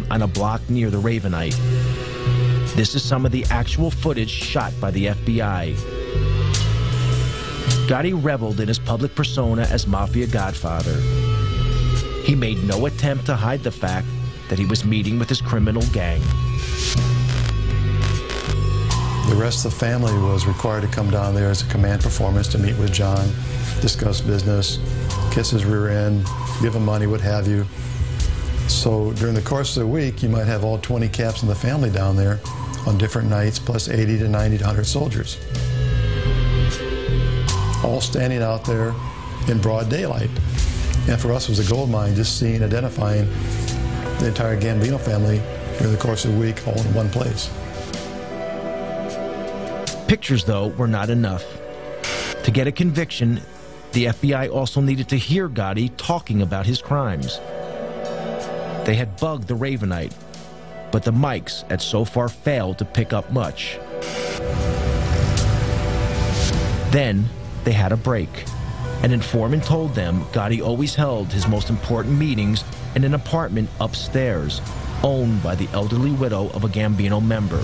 on a block near the Ravenite. This is some of the actual footage shot by the FBI. Gotti reveled in his public persona as Mafia Godfather. He made no attempt to hide the fact that he was meeting with his criminal gang. The rest of the family was required to come down there as a command performance to meet with John, discuss business, kiss his rear end, give him money, what have you. So during the course of the week, you might have all 20 caps in the family down there on different nights, plus 80 to 90 to 100 soldiers, all standing out there in broad daylight. And for us, it was a gold mine, just seeing, identifying the entire Gambino family during the course of the week, all in one place. Pictures, though, were not enough. To get a conviction, the FBI also needed to hear Gotti talking about his crimes. They had bugged the Ravenite, but the mics had so far failed to pick up much. Then they had a break. An informant told them Gotti always held his most important meetings in an apartment upstairs, owned by the elderly widow of a Gambino member.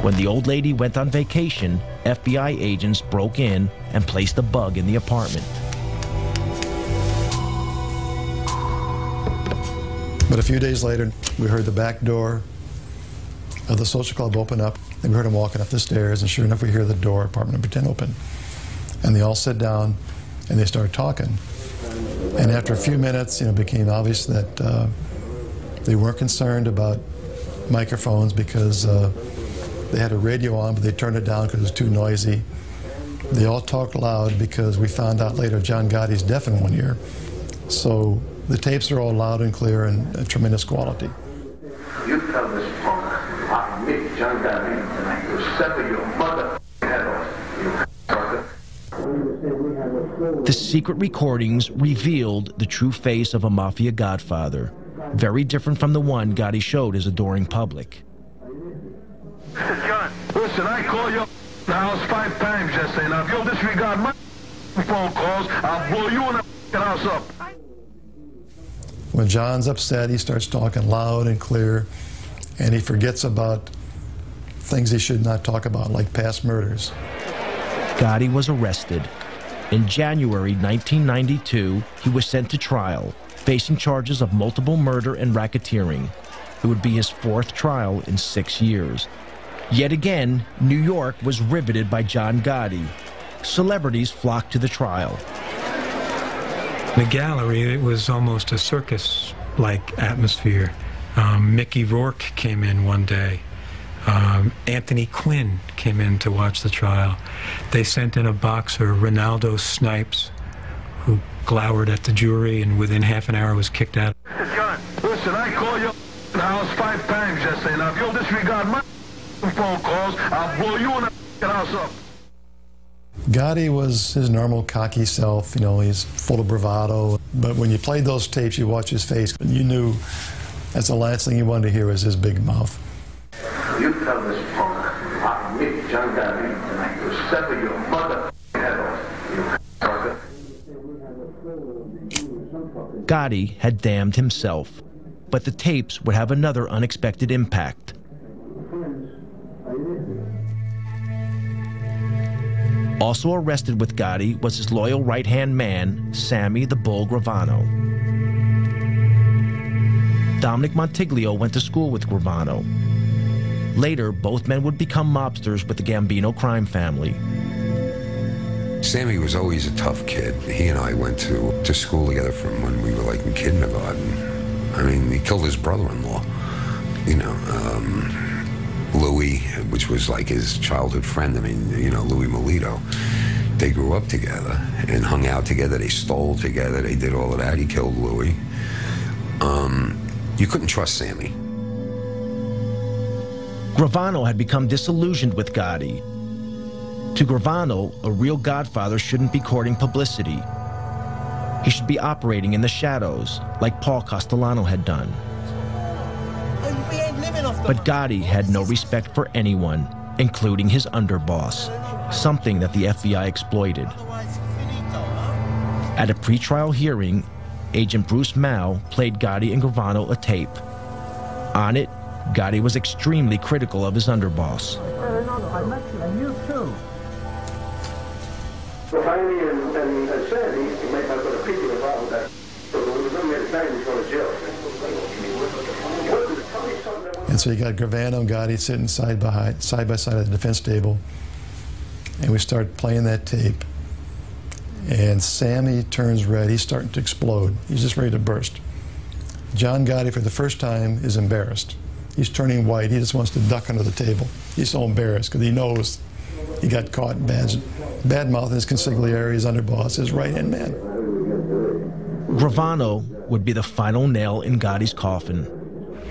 When the old lady went on vacation, FBI agents broke in and placed a bug in the apartment. But a few days later, we heard the back door of the social club open up, and we heard him walking up the stairs, and sure enough, we hear the door, apartment number 10, open. And they all sit down, and they start talking. And after a few minutes, it became obvious that they weren't concerned about microphones because they had a radio on, but they turned it down because it was too noisy. They all talked loud because we found out later John Gotti's deaf in one ear. So the tapes are all loud and clear and tremendous quality. You tell this punk, I meet John Gotti tonight to sever your mother head off, you sucker. The secret recordings revealed the true face of a Mafia Godfather, very different from the one Gotti showed his adoring public. John, listen, I call you the house 5 times yesterday. Now, if you'll disregard my phone calls, I'll blow you in the house up. When John's upset, he starts talking loud and clear, and he forgets about things he should not talk about, like past murders. Gotti was arrested. In January 1992, he was sent to trial, facing charges of multiple murder and racketeering. It would be his 4th trial in 6 years. Yet again, New York was riveted by John Gotti. Celebrities flocked to the trial. The gallery, it was almost a circus-like atmosphere. Mickey Rourke came in one day. Anthony Quinn came in to watch the trial. They sent in a boxer, Ronaldo Snipes, who glowered at the jury and within half an hour was kicked out. John, listen, I call you the house 5 times yesterday. Now, if you'll disregard my phone calls, I'll blow you in the house up. Gotti was his normal cocky self, he's full of bravado. But when you played those tapes, you watch his face, and you knew that's the last thing you wanted to hear was his big mouth. You tell this punk, I meet John Gotti tonight to sever your mother head off, you sucker. Gotti had damned himself, but the tapes would have another unexpected impact. Also arrested with Gotti was his loyal right-hand man, Sammy the Bull Gravano. Dominic Montiglio went to school with Gravano. Later, both men would become mobsters with the Gambino crime family. Sammy was always a tough kid. He and I went to school together from when we were like in kindergarten. I mean, he killed his brother-in-law, Louis, which was like his childhood friend. I mean, Louis Melito. They grew up together and hung out together. They stole together. They did all of that. He killed Louis. You couldn't trust Sammy. Gravano had become disillusioned with Gotti. To Gravano, a real godfather shouldn't be courting publicity. He should be operating in the shadows, like Paul Castellano had done. But Gotti had no respect for anyone, including his underboss. something that the FBI exploited. At a pretrial hearing, Agent Bruce Mao played Gotti and Gravano a tape. On it, Gotti was extremely critical of his underboss. I met you, and you too. Finally, and Sandy, he might not put a picture about that. So when the man died, he's going to jail. And so you got Gravano and Gotti sitting side by side at the defense table, and we start playing that tape. And Sammy turns red. He's starting to explode. He's just ready to burst. John Gotti, for the first time, is embarrassed. He's turning white. He just wants to duck under the table. He's so embarrassed because he knows he got caught bad mouthing his consigliere, his underboss, his right-hand man. Gravano would be the final nail in Gotti's coffin.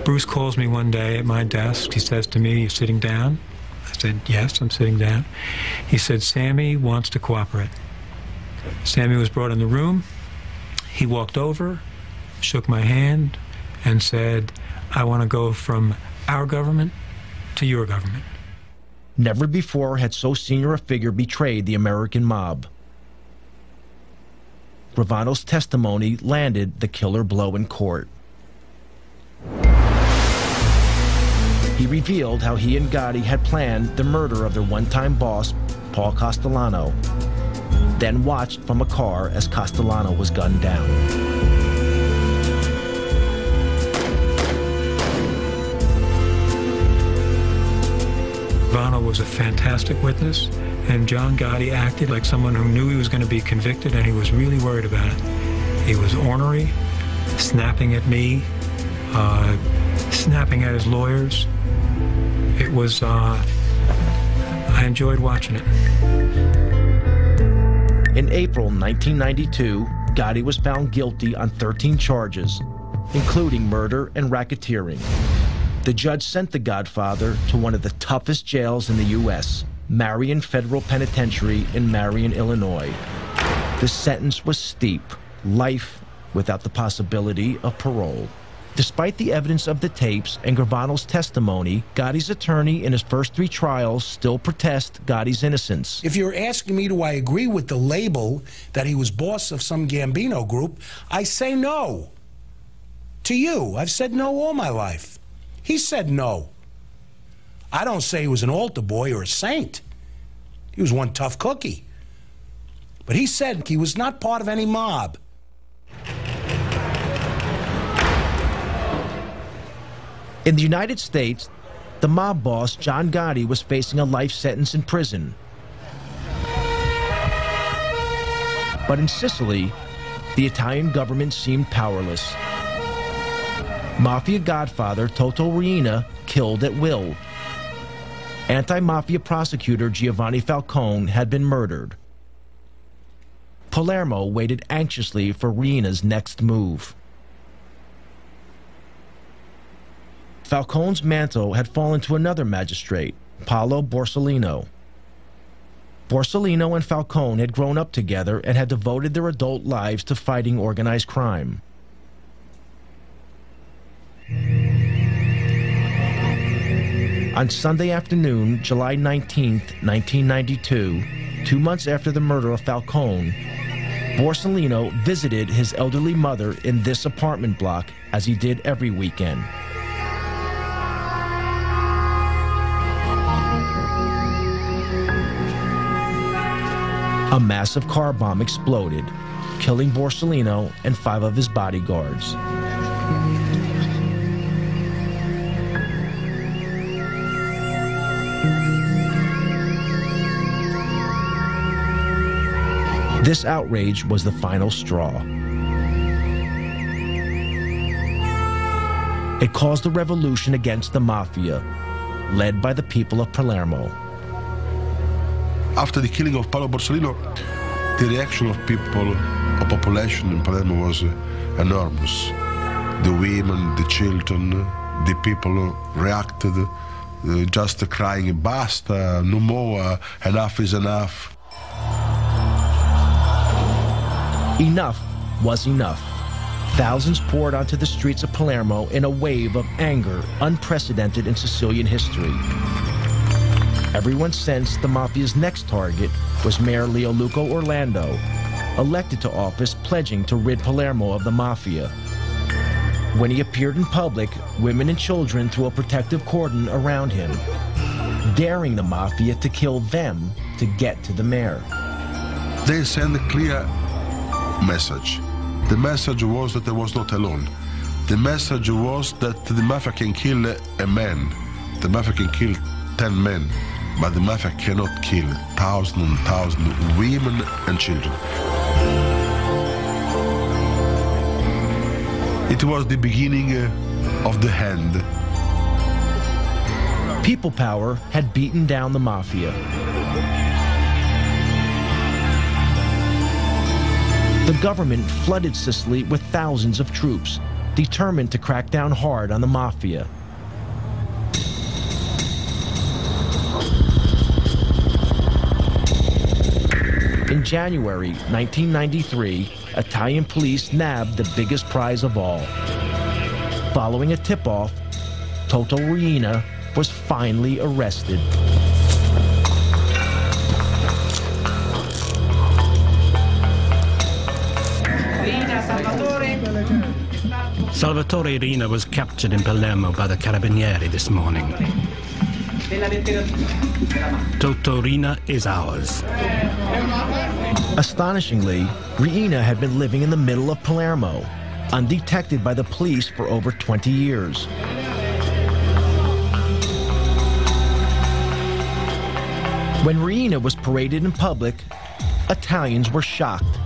Bruce calls me one day at my desk. He says to me, "You sitting down?" I said, "Yes, I'm sitting down." He said, "Sammy wants to cooperate." Sammy was brought in the room. He walked over, shook my hand, and said, "I want to go from our government to your government." Never before had so senior a figure betrayed the American mob. Gravano's testimony landed the killer blow in court. He revealed how he and Gotti had planned the murder of their one-time boss, Paul Castellano, then watched from a car as Castellano was gunned down. Gravano was a fantastic witness, and John Gotti acted like someone who knew he was going to be convicted, and he was really worried about it. He was ornery, snapping at me, snapping at his lawyers. It was, I enjoyed watching it. In April 1992, Gotti was found guilty on 13 charges, including murder and racketeering. The judge sent the Godfather to one of the toughest jails in the U.S., Marion Federal Penitentiary in Marion, Illinois. The sentence was steep, life without the possibility of parole. Despite the evidence of the tapes and Gravano's testimony, Gotti's attorney in his first 3 trials still protest Gotti's innocence. If you're asking me, do I agree with the label that he was boss of some Gambino group, I say no. To you, I've said no all my life. He said no. I don't say he was an altar boy or a saint. He was one tough cookie. But he said he was not part of any mob. In the United States, the mob boss, John Gotti, was facing a life sentence in prison. But in Sicily, the Italian government seemed powerless. Mafia godfather Toto Riina killed at will. Anti-mafia prosecutor Giovanni Falcone had been murdered. Palermo waited anxiously for Riina's next move. Falcone's mantle had fallen to another magistrate, Paolo Borsellino. Borsellino and Falcone had grown up together and had devoted their adult lives to fighting organized crime. On Sunday afternoon, July 19th, 1992, 2 months after the murder of Falcone, Borsellino visited his elderly mother in this apartment block, as he did every weekend. A massive car bomb exploded, killing Borsellino and 5 of his bodyguards. This outrage was the final straw. It caused a revolution against the mafia, led by the people of Palermo. After the killing of Paolo Borsellino, the reaction of people, of population in Palermo was enormous. The women, the children, the people reacted, just crying, "Basta, no more, enough is enough." Enough was enough. Thousands poured onto the streets of Palermo in a wave of anger unprecedented in Sicilian history. Everyone sensed the Mafia's next target was Mayor Leoluco Orlando, elected to office pledging to rid Palermo of the Mafia. When he appeared in public, women and children threw a protective cordon around him, daring the Mafia to kill them to get to the mayor. They sent a clear message. The message was that I was not alone. The message was that the Mafia can kill a man. The Mafia can kill 10 men, but the Mafia cannot kill thousands and thousands of women and children. It was the beginning of the end. People power had beaten down the Mafia. The government flooded Sicily with thousands of troops, determined to crack down hard on the Mafia. In January 1993, Italian police nabbed the biggest prize of all. Following a tip-off, Toto Riina was finally arrested. Salvatore Riina was captured in Palermo by the Carabinieri this morning. Toto Riina is ours. Astonishingly, Riina had been living in the middle of Palermo, undetected by the police for over 20 years. When Riina was paraded in public, Italians were shocked.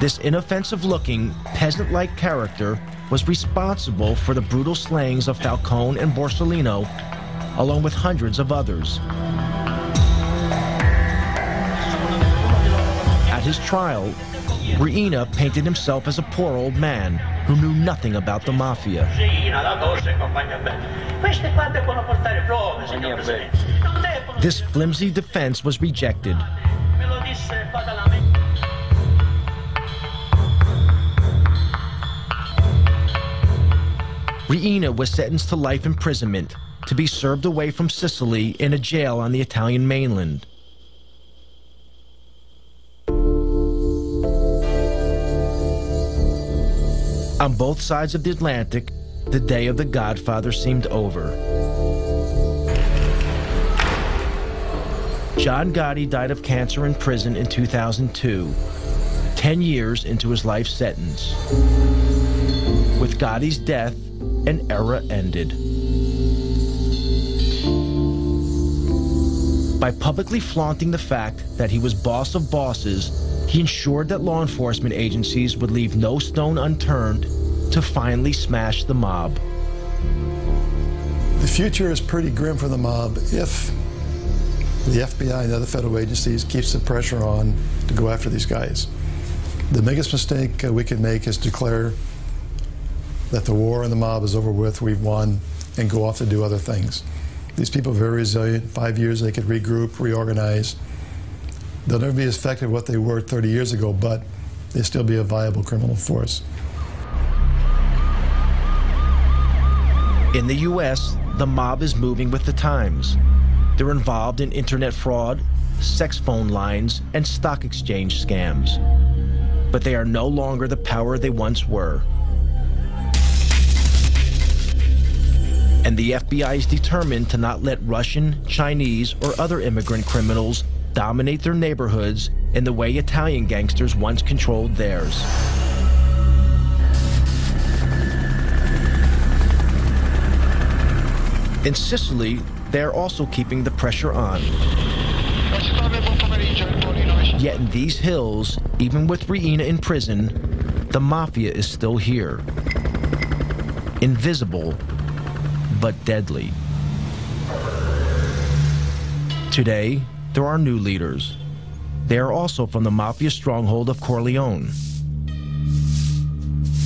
This inoffensive-looking, peasant-like character was responsible for the brutal slayings of Falcone and Borsellino, along with hundreds of others. At his trial, Riina painted himself as a poor old man who knew nothing about the Mafia. This flimsy defense was rejected. Riina was sentenced to life imprisonment to be served away from Sicily in a jail on the Italian mainland. On both sides of the Atlantic, the day of the Godfather seemed over. John Gotti died of cancer in prison in 2002, 10 years into his life sentence. With Gotti's death, an era ended. By publicly flaunting the fact that he was boss of bosses, he ensured that law enforcement agencies would leave no stone unturned to finally smash the mob. The future is pretty grim for the mob if the FBI and other federal agencies keeps the pressure on to go after these guys. The biggest mistake we could make is declare that the war and the mob is over with, we've won, and go off to do other things. These people are very resilient. 5 years they could regroup, reorganize. They'll never be as effective as what they were 30 years ago, but they'll still be a viable criminal force. In the U.S., the mob is moving with the times. They're involved in internet fraud, sex phone lines, and stock exchange scams. But they are no longer the power they once were. And the FBI is determined to not let Russian, Chinese, or other immigrant criminals dominate their neighborhoods in the way Italian gangsters once controlled theirs. In Sicily, they are also keeping the pressure on. Yet in these hills, even with Riina in prison, the Mafia is still here. Invisible, but deadly. Today, there are new leaders. They are also from the Mafia stronghold of Corleone.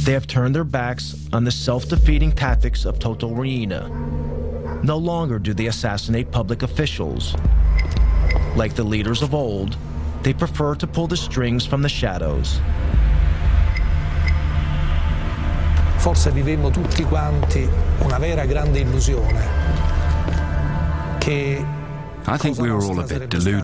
They have turned their backs on the self-defeating tactics of Toto Riina. No longer do they assassinate public officials. Like the leaders of old, they prefer to pull the strings from the shadows. Forse vivemmo tutti quanti una vera grande illusione che I think we were all a bit deluded.